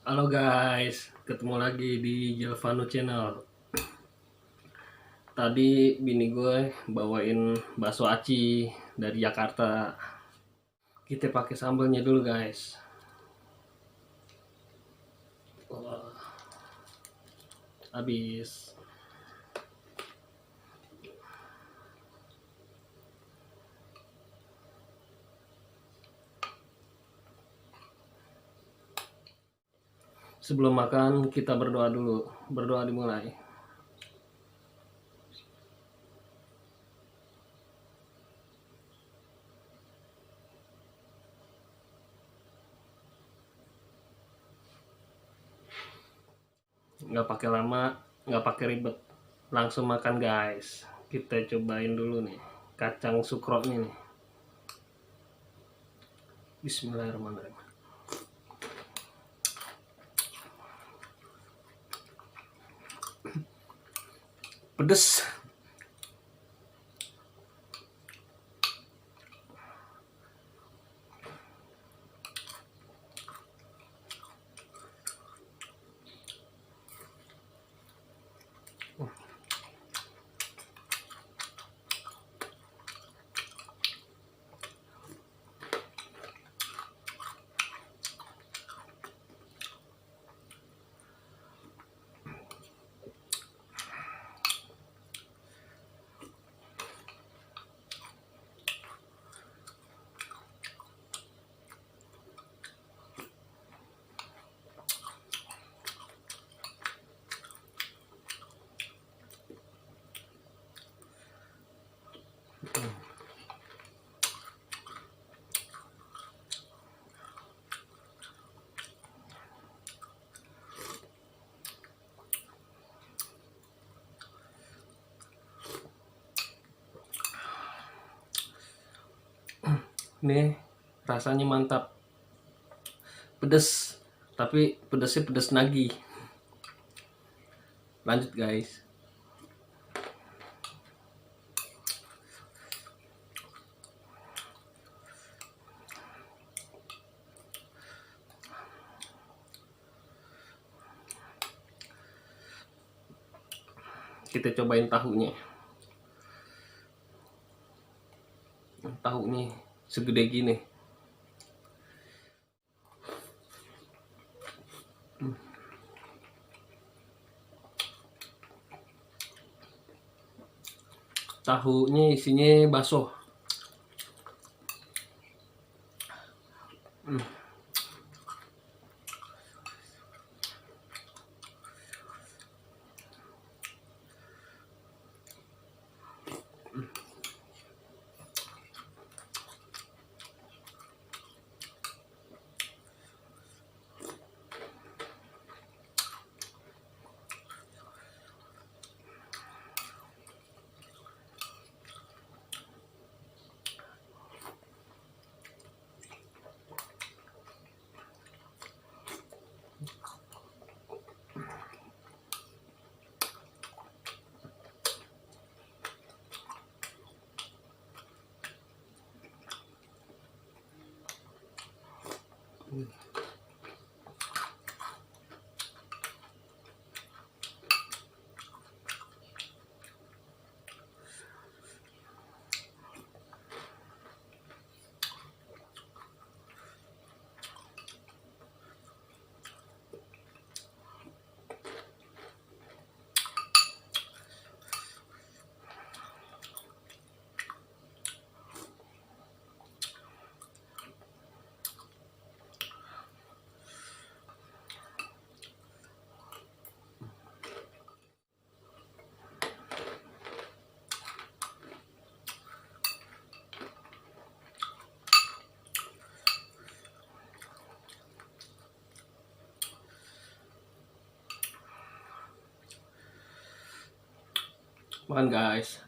Halo guys, ketemu lagi di Jelvano Channel. Tadi bini gue bawain bakso aci dari Jakarta. Kita pakai sambelnya dulu guys. Wah, habis. Sebelum makan kita berdoa dulu. Berdoa dimulai. Nggak pakai lama, nggak pakai ribet. Langsung makan guys. Kita cobain dulu nih kacang sukroknya nih. Bismillahirrahmanirrahim. Pedes. Nih rasanya mantap, pedes tapi pedesnya pedes nagih. Lanjut guys. Kita cobain tahunya segede gini. Tahunya isinya bakso. Makan guys.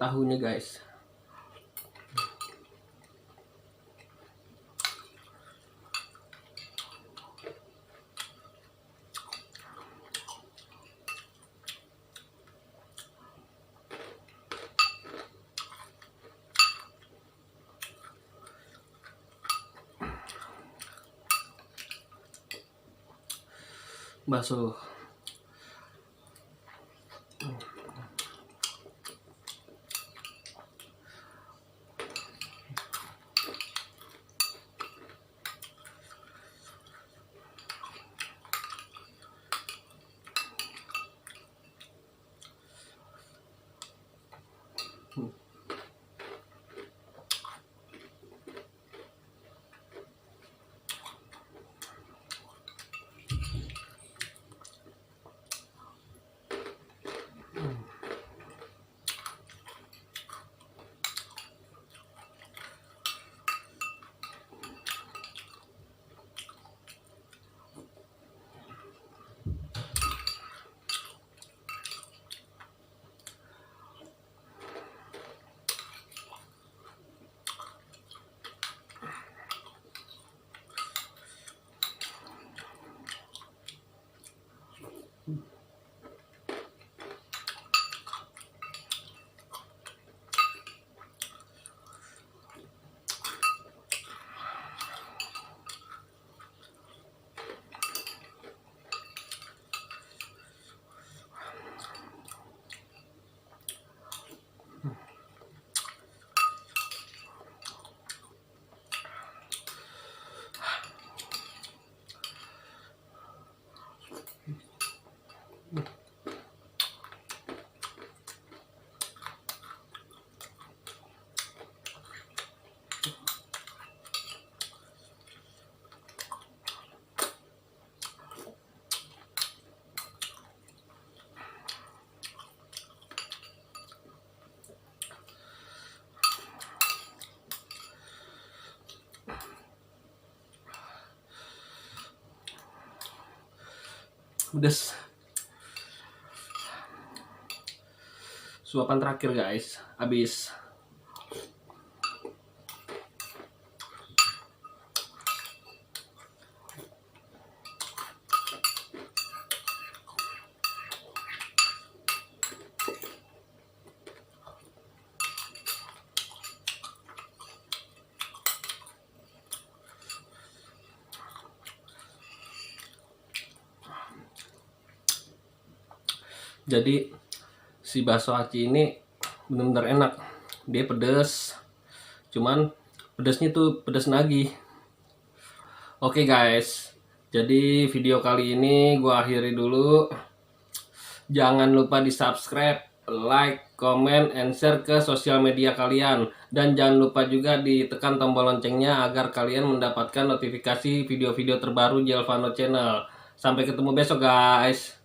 tahunya guys. Bakso. Pedes. Suapan terakhir guys, habis. Jadi si bakso aci ini bener-bener enak. Dia pedes, cuman pedesnya tuh pedes nagih. Oke guys, jadi video kali ini gua akhiri dulu. Jangan lupa di subscribe, like, comment, and share ke sosial media kalian. Dan jangan lupa juga ditekan tombol loncengnya agar kalian mendapatkan notifikasi video-video terbaru Jelvano Channel. Sampai ketemu besok guys.